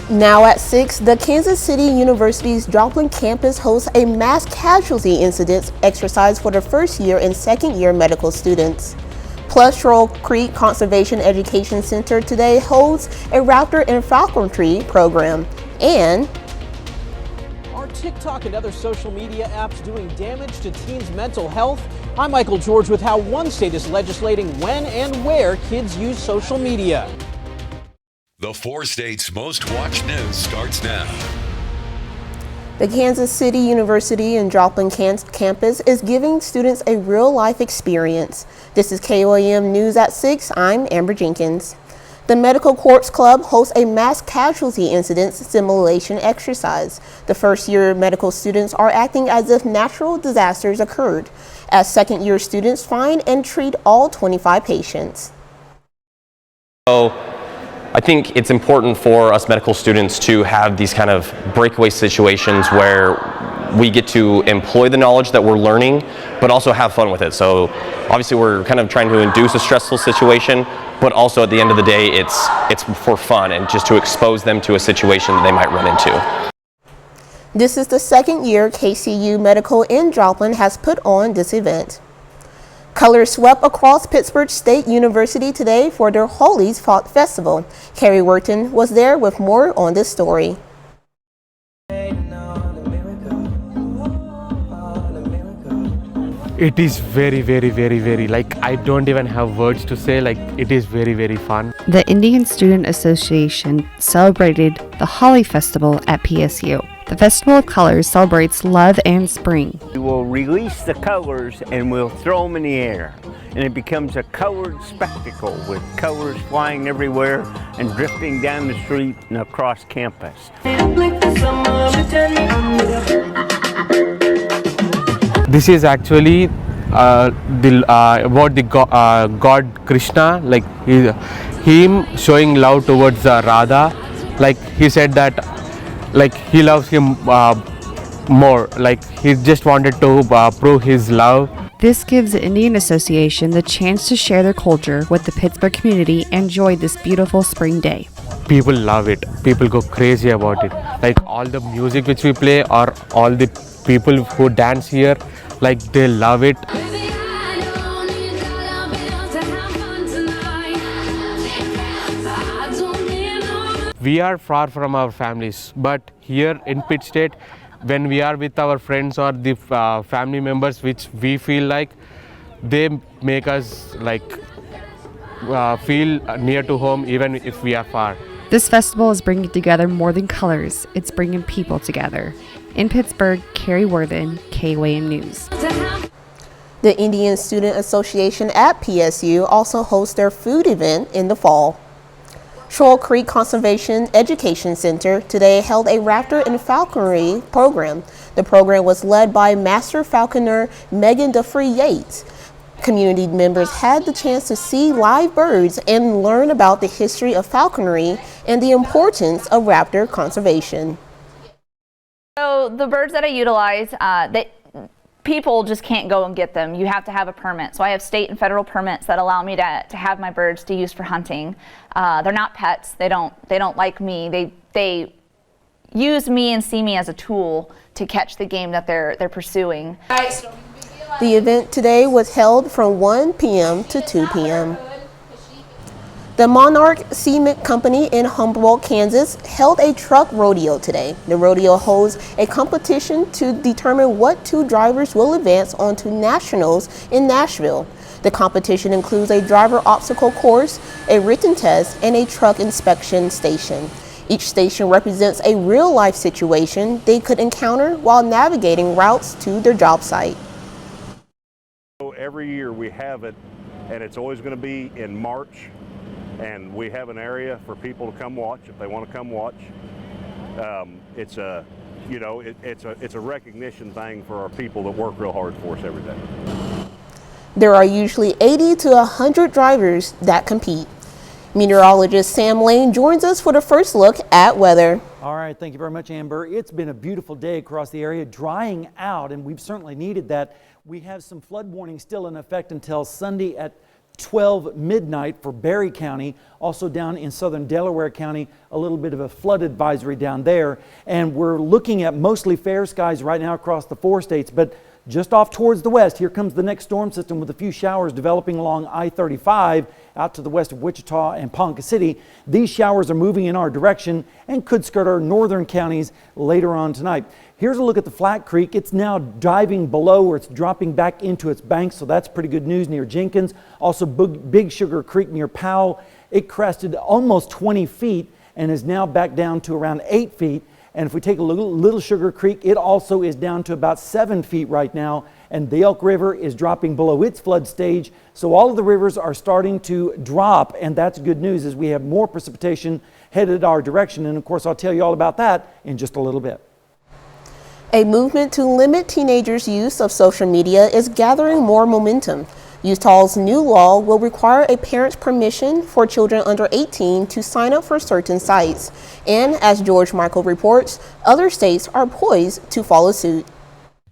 Now at 6, the Kansas City University's Joplin campus hosts a mass casualty incident exercise for the first year and second year medical students. Plus, Shoal Creek Conservation Education Center today holds a raptor and falconry program. And are TikTok and other social media apps doing damage to teens' mental health? I'm Michael George with how one state is legislating when and where kids use social media. The 4 states' most watched news starts now. The Kansas City University and Joplin campus is giving students a real-life experience. This is KOAM News at 6. I'm Amber Jenkins. The Medical Corps Club hosts a mass casualty incident simulation exercise. The first-year medical students are acting as if natural disasters occurred, as second-year students find and treat all 25 patients. I think it's important for us medical students to have these kind of breakaway situations where we get to employ the knowledge that we're learning, but also have fun with it. So obviously we're kind of trying to induce a stressful situation, but also at the end of the day, it's for fun and just to expose them to a situation that they might run into. This is the second year KCU Medical in Joplin has put on this event. Colors swept across Pittsburgh State University today for their Holies Festival. Carrie Worton was there with more on this story. It is very, like, I don't even have words to say, like, it is very fun. The Indian Student Association celebrated the Holi Festival at PSU. The Festival of Colors celebrates love and spring. We will release the colors and we'll throw them in the air. And it becomes a colored spectacle with colors flying everywhere and drifting down the street and across campus. This is actually about the God Krishna, like him showing love towards Radha. Like he said that, like he loves him more. Like he just wanted to prove his love. This gives the Indian Association the chance to share their culture with the Pittsburgh community and enjoy this beautiful spring day. People love it. People go crazy about it. Like all the music which we play or all the people who dance here, like they love it. We are far from our families, but here in Pitt State, when we are with our friends or the family members which we feel like, they make us like feel near to home even if we are far. This festival is bringing together more than colors, it's bringing people together. In Pittsburgh, Carrie Worthen, KOAM News. The Indian Student Association at PSU also hosts their food event in the fall. Shoal Creek Conservation Education Center today held a raptor and falconry program. The program was led by Master Falconer Megan DeFree Yates. Community members had the chance to see live birds and learn about the history of falconry and the importance of raptor conservation. So the birds that I utilize, people just can't go and get them. You have to have a permit. So I have state and federal permits that allow me to have my birds to use for hunting. They're not pets. They don't like me. They use me and see me as a tool to catch the game that they're pursuing. The event today was held from 1 p.m. to 2 p.m. The Monarch Cement Company in Humboldt, Kansas held a truck rodeo today. The rodeo holds a competition to determine what 2 drivers will advance onto nationals in Nashville. The competition includes a driver obstacle course, a written test, and a truck inspection station. Each station represents a real-life situation they could encounter while navigating routes to their job site. Every year we have it, and it's always going to be in March. And we have an area for people to come watch if they want to come watch. It's a recognition thing for our people that work real hard for us every day. There are usually 80 to 100 drivers that compete. Meteorologist Sam Lane joins us for the first look at weather. All right, thank you very much, Amber. It's been a beautiful day across the area, drying out, and we've certainly needed that. We have some flood warnings still in effect until Sunday at 12 midnight for Berry County. Also down in southern Delaware County, a little bit of a flood advisory down there. And we're looking at mostly fair skies right now across the 4 states, but just off towards the west, here comes the next storm system with a few showers developing along I-35 out to the west of Wichita and Ponca City. These showers are moving in our direction and could skirt our northern counties later on tonight. Here's a look at the Flat Creek. It's now diving below, or it's dropping back into its banks, so that's pretty good news near Jenkins. Also Big Sugar Creek near Powell. It crested almost 20 feet and is now back down to around 8 feet. And if we take a look at Little Sugar Creek, it also is down to about 7 feet right now. And the Elk River is dropping below its flood stage. So all of the rivers are starting to drop, and that's good news as we have more precipitation headed our direction. And of course, I'll tell you all about that in just a little bit. A movement to limit teenagers' use of social media is gathering more momentum. Utah's new law will require a parent's permission for children under 18 to sign up for certain sites. And as George Michael reports, other states are poised to follow suit.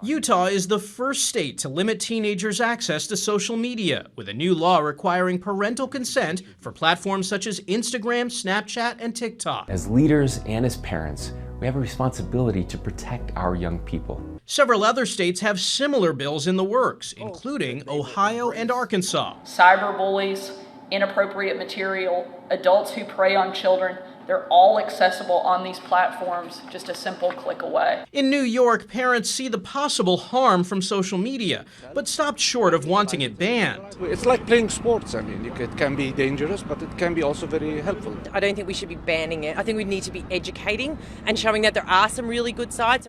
Utah is the first state to limit teenagers' access to social media, with a new law requiring parental consent for platforms such as Instagram, Snapchat, and TikTok. As leaders and as parents, we have a responsibility to protect our young people. Several other states have similar bills in the works, including Ohio and Arkansas. Cyberbullies, inappropriate material, adults who prey on children, they're all accessible on these platforms just a simple click away. In New York, parents see the possible harm from social media, but stopped short of wanting it banned. It's like playing sports. I mean, it can be dangerous, but it can be also very helpful. I don't think we should be banning it. I think we need to be educating and showing that there are some really good sides.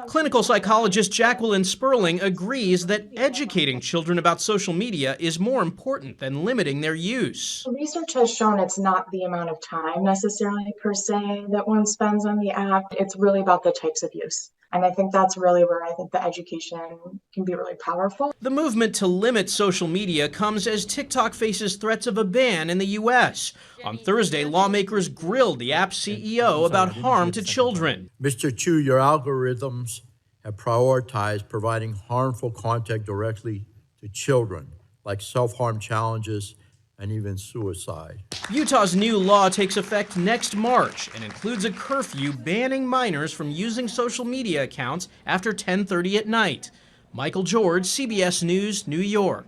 Clinical psychologist Jacqueline Sperling agrees that educating children about social media is more important than limiting their use. Research has shown it's not the amount of time necessarily per se that one spends on the app. It's really about the types of use. And I think that's really where I think the education can be really powerful. The movement to limit social media comes as TikTok faces threats of a ban in the U.S. On Thursday, lawmakers grilled the app's CEO about harm to children. Mr. Chu, your algorithms have prioritized providing harmful content directly to children, like self-harm challenges and even suicide. Utah's new law takes effect next March and includes a curfew banning minors from using social media accounts after 10:30 at night. Michael George, CBS News, New York.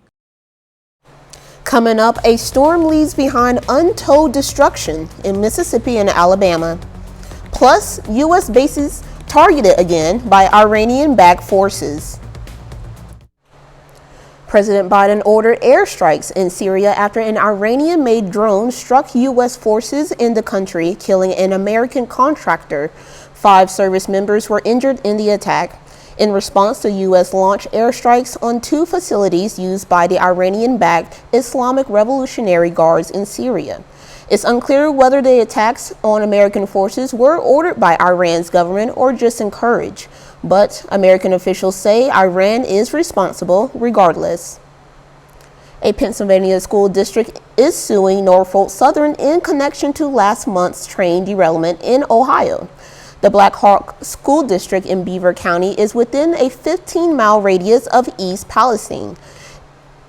Coming up, a storm leaves behind untold destruction in Mississippi and Alabama. Plus, U.S. bases targeted again by Iranian-backed forces. President Biden ordered airstrikes in Syria after an Iranian-made drone struck U.S. forces in the country, killing an American contractor. 5 service members were injured in the attack. In response, the U.S. launched airstrikes on 2 facilities used by the Iranian-backed Islamic Revolutionary Guards in Syria. It's unclear whether the attacks on American forces were ordered by Iran's government or just encouraged. But American officials say Iran is responsible regardless. A Pennsylvania school district is suing Norfolk Southern in connection to last month's train derailment in Ohio. The Black Hawk School District in Beaver County is within a 15-mile radius of East Palestine.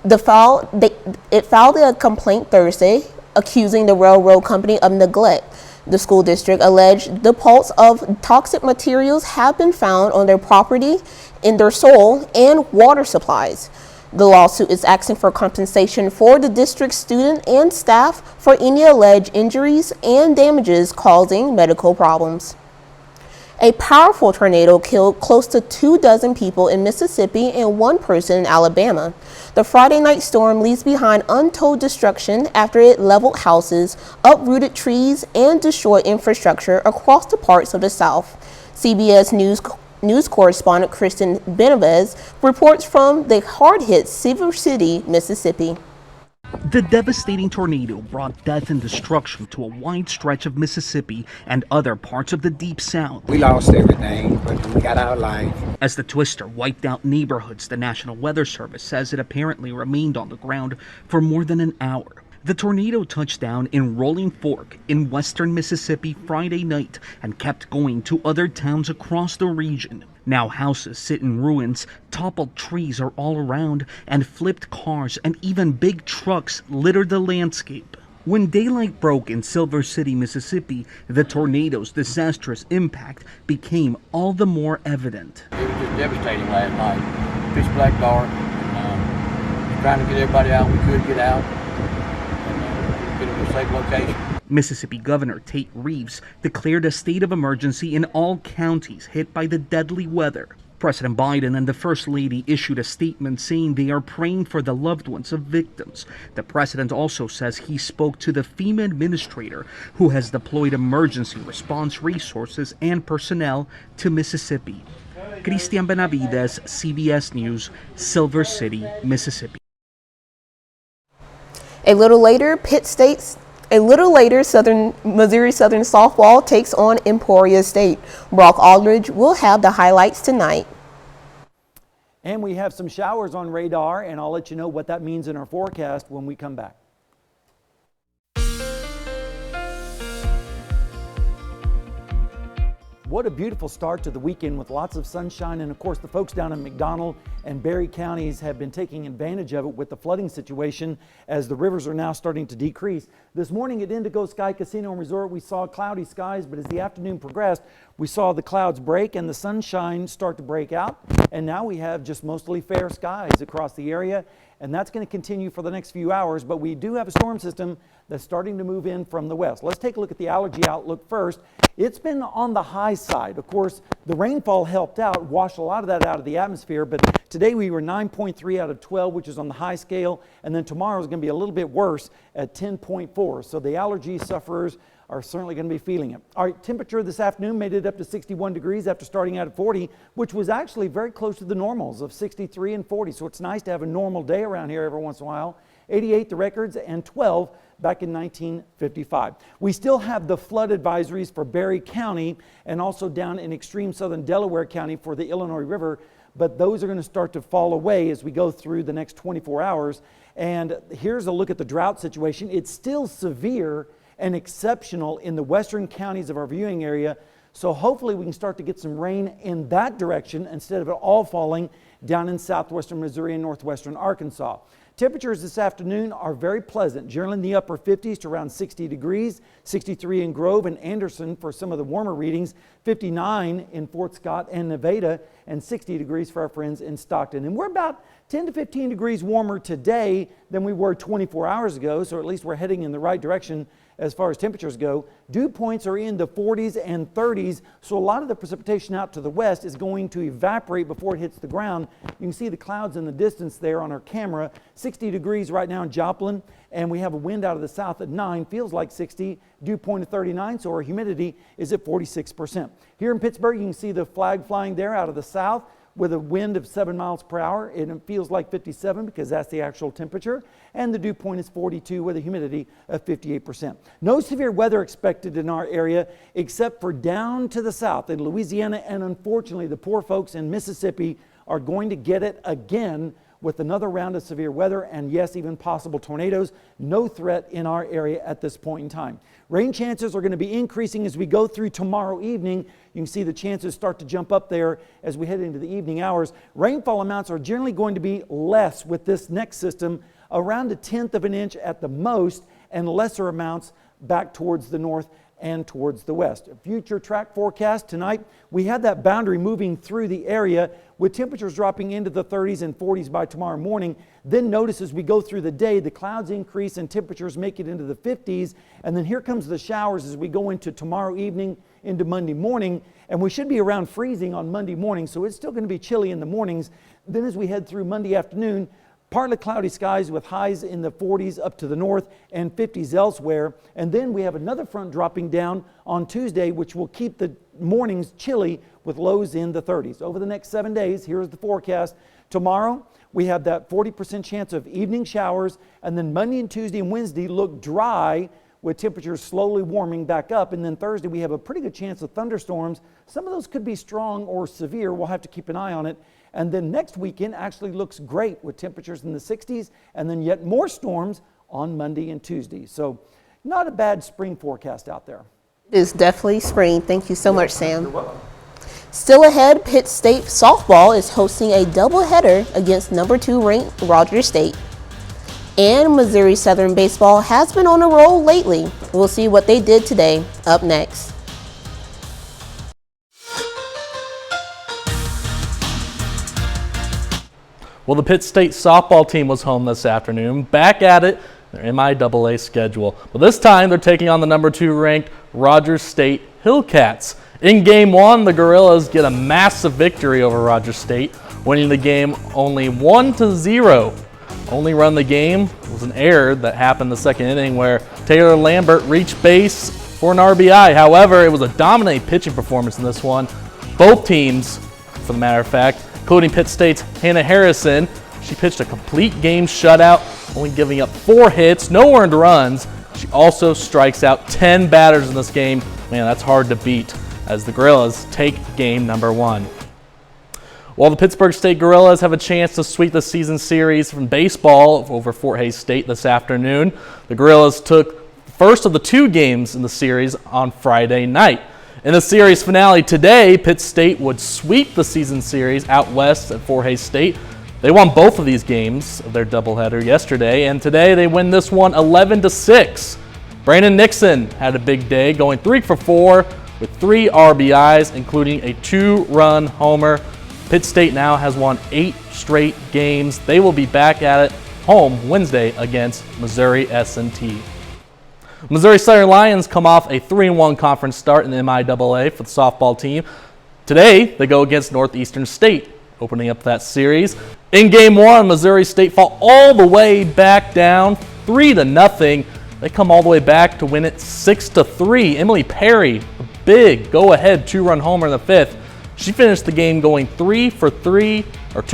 It filed a complaint Thursday accusing the railroad company of neglect. The school district alleged deposits of toxic materials have been found on their property, in their soil, and water supplies. The lawsuit is asking for compensation for the district's student and staff for any alleged injuries and damages causing medical problems. A powerful tornado killed close to 24 people in Mississippi and 1 person in Alabama. The Friday night storm leaves behind untold destruction after it leveled houses, uprooted trees, and destroyed infrastructure across the parts of the South. CBS News correspondent Kristen Benavides reports from the hard-hit Silver City, Mississippi. The devastating tornado brought death and destruction to a wide stretch of Mississippi and other parts of the Deep South. We lost everything, but we got our life. As the twister wiped out neighborhoods, the National Weather Service says it apparently remained on the ground for more than an hour. The tornado touched down in Rolling Fork in western Mississippi Friday night and kept going to other towns across the region. Now houses sit in ruins, toppled trees are all around, and flipped cars and even big trucks litter the landscape. When daylight broke in Silver City, Mississippi, the tornado's disastrous impact became all the more evident. It was just devastating last night. Pitch black dark. Trying to get everybody out we could get out and get them to a safe location. Mississippi Governor Tate Reeves declared a state of emergency in all counties hit by the deadly weather. President Biden and the First Lady issued a statement saying they are praying for the loved ones of victims. The president also says he spoke to the FEMA administrator, who has deployed emergency response resources and personnel to Mississippi. Cristian Benavides, CBS News, Silver City, Mississippi. A little later, Missouri Southern softball takes on Emporia State. Brock Aldridge will have the highlights tonight. And we have some showers on radar, and I'll let you know what that means in our forecast when we come back. What a beautiful start to the weekend with lots of sunshine, and of course the folks down in McDonald and Berry counties have been taking advantage of it with the flooding situation as the rivers are now starting to decrease. This morning at Indigo Sky Casino and Resort we saw cloudy skies, but as the afternoon progressed we saw the clouds break and the sunshine start to break out, and now we have just mostly fair skies across the area, and that's going to continue for the next few hours. But we do have a storm system that's starting to move in from the west. Let's take a look at the allergy outlook first. It's been on the high side. Of course, the rainfall helped out, washed a lot of that out of the atmosphere, but today we were 9.3 out of 12, which is on the high scale, and then tomorrow is going to be a little bit worse at 10.4. So the allergy sufferers are certainly going to be feeling it. All right, temperature this afternoon made it up to 61 degrees after starting out at 40, which was actually very close to the normals of 63 and 40. So it's nice to have a normal day around here every once in a while. 88 the records and 12 back in 1955. We still have the flood advisories for Berry County and also down in extreme southern Delaware County for the Illinois River, but those are going to start to fall away as we go through the next 24 hours. And here's a look at the drought situation. It's still severe and exceptional in the western counties of our viewing area, so hopefully we can start to get some rain in that direction instead of it all falling down in southwestern Missouri and northwestern Arkansas. Temperatures this afternoon are very pleasant, generally in the upper 50s to around 60 degrees, 63 in Grove and Anderson for some of the warmer readings, 59 in Fort Scott and Nevada, and 60 degrees for our friends in Stockton. And we're about 10 to 15 degrees warmer today than we were 24 hours ago, so at least we're heading in the right direction as far as temperatures go. Dew points are in the 40s and 30s, so a lot of the precipitation out to the west is going to evaporate before it hits the ground. You can see the clouds in the distance there on our camera. 60 degrees right now in Joplin, and we have a wind out of the south at 9, feels like 60, dew point of 39, so our humidity is at 46%. Here in Pittsburgh, you can see the flag flying there out of the south with a wind of 7 miles per hour, and it feels like 57 because that's the actual temperature, and the dew point is 42 with a humidity of 58%. No severe weather expected in our area except for down to the south in Louisiana, and unfortunately the poor folks in Mississippi are going to get it again with another round of severe weather and yes, even possible tornadoes. No threat in our area at this point in time. Rain chances are going to be increasing as we go through tomorrow evening. You can see the chances start to jump up there as we head into the evening hours. Rainfall amounts are generally going to be less with this next system, around 1/10 of an inch at the most, and lesser amounts back towards the north and towards the west. Future track forecast tonight, we had that boundary moving through the area with temperatures dropping into the 30s and 40s by tomorrow morning. Then notice as we go through the day, the clouds increase and temperatures make it into the 50s. And then here comes the showers as we go into tomorrow evening into Monday morning. And we should be around freezing on Monday morning, so it's still going to be chilly in the mornings. Then as we head through Monday afternoon, partly cloudy skies with highs in the 40s up to the north and 50s elsewhere. And then we have another front dropping down on Tuesday, which will keep the mornings chilly with lows in the 30s. Over the next 7 days, here's the forecast. Tomorrow, we have that 40% chance of evening showers, and then Monday and Tuesday and Wednesday look dry with temperatures slowly warming back up. And then Thursday, we have a pretty good chance of thunderstorms. Some of those could be strong or severe. We'll have to keep an eye on it. And then next weekend actually looks great with temperatures in the 60s and then yet more storms on Monday and Tuesday. So not a bad spring forecast out there. It is definitely spring. Thank you so much, Sam. You're welcome. Still ahead, Pitt State softball is hosting a doubleheader against number 2 ranked Rogers State. And Missouri Southern baseball has been on a roll lately. We'll see what they did today, up next. Well, the Pitt State softball team was home this afternoon, back at it, their MIAA schedule. But this time, they're taking on the number 2 ranked Rogers State Hillcats. In Game 1, the Gorillas get a massive victory over Rogers State, winning the game only 1-0. Only run the game was an error that happened the second inning where Taylor Lambert reached base for an RBI. However, it was a dominant pitching performance in this one. Both teams, for the matter of fact, including Pitt State's Hannah Harrison, she pitched a complete game shutout, only giving up 4 hits, no earned runs. She also strikes out 10 batters in this game. Man, that's hard to beat as the Gorillas take game number 1. While the Pittsburgh State Gorillas have a chance to sweep the season series from baseball over Fort Hays State this afternoon, the Gorillas took the first of the 2 games in the series on Friday night. In the series finale today, Pitt State would sweep the season series out west at Fort Hays State. They won both of these games of their doubleheader yesterday, and today they win this one 11-6. Brandon Nixon had a big day, going 3 for 4 with 3 RBIs, including a 2-run homer. Pitt State now has won 8 straight games. They will be back at it home Wednesday against Missouri S&T. Missouri Southern Lions come off a 3-1 conference start in the MIAA for the softball team. Today, they go against Northeastern State, opening up that series. In Game 1, Missouri State fall all the way back down, 3-0. They come all the way back to win it 6-3. Emily Perry, a big go-ahead 2-run homer in the 5th. She finished the game going 2 for 3, with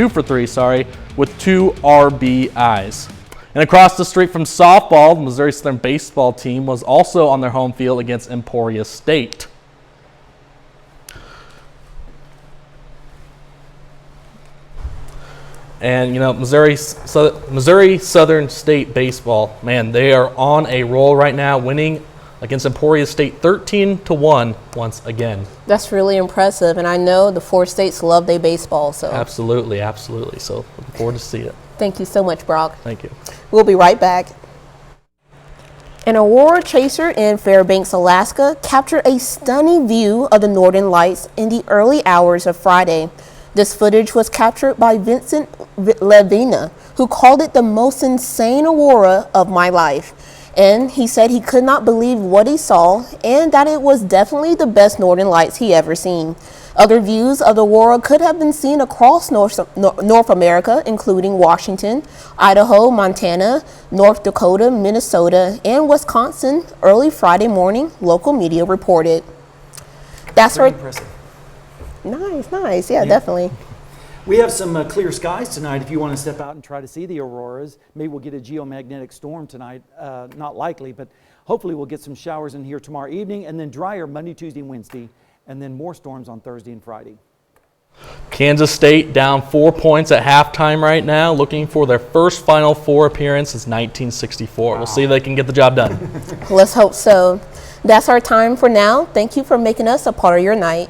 2 RBIs. And across the street from softball, the Missouri Southern baseball team was also on their home field against Emporia State. And, you know, Missouri Southern State baseball, man, they are on a roll right now, winning against Emporia State 13-1 once again. That's really impressive, and I know the 4 states love their baseball. So Absolutely. So looking forward to see it. Thank you so much, Brock. Thank you. We'll be right back. An aurora chaser in Fairbanks, Alaska, captured a stunning view of the northern lights in the early hours of Friday. This footage was captured by Vincent Levina, who called it the most insane aurora of my life. And he said he could not believe what he saw and that it was definitely the best northern lights he ever seen. Other views of the aurora could have been seen across North America, including Washington, Idaho, Montana, North Dakota, Minnesota, and Wisconsin early Friday morning, local media reported. That's very impressive. Nice. Yeah, definitely. We have some clear skies tonight if you want to step out and try to see the auroras. Maybe we'll get a geomagnetic storm tonight. Not likely, but hopefully we'll get some showers in here tomorrow evening, and then drier Monday, Tuesday, and Wednesday, and then more storms on Thursday and Friday. Kansas State down 4 points at halftime right now, looking for their first Final Four appearance since 1964. Wow. We'll see if they can get the job done. Let's hope so. That's our time for now. Thank you for making us a part of your night.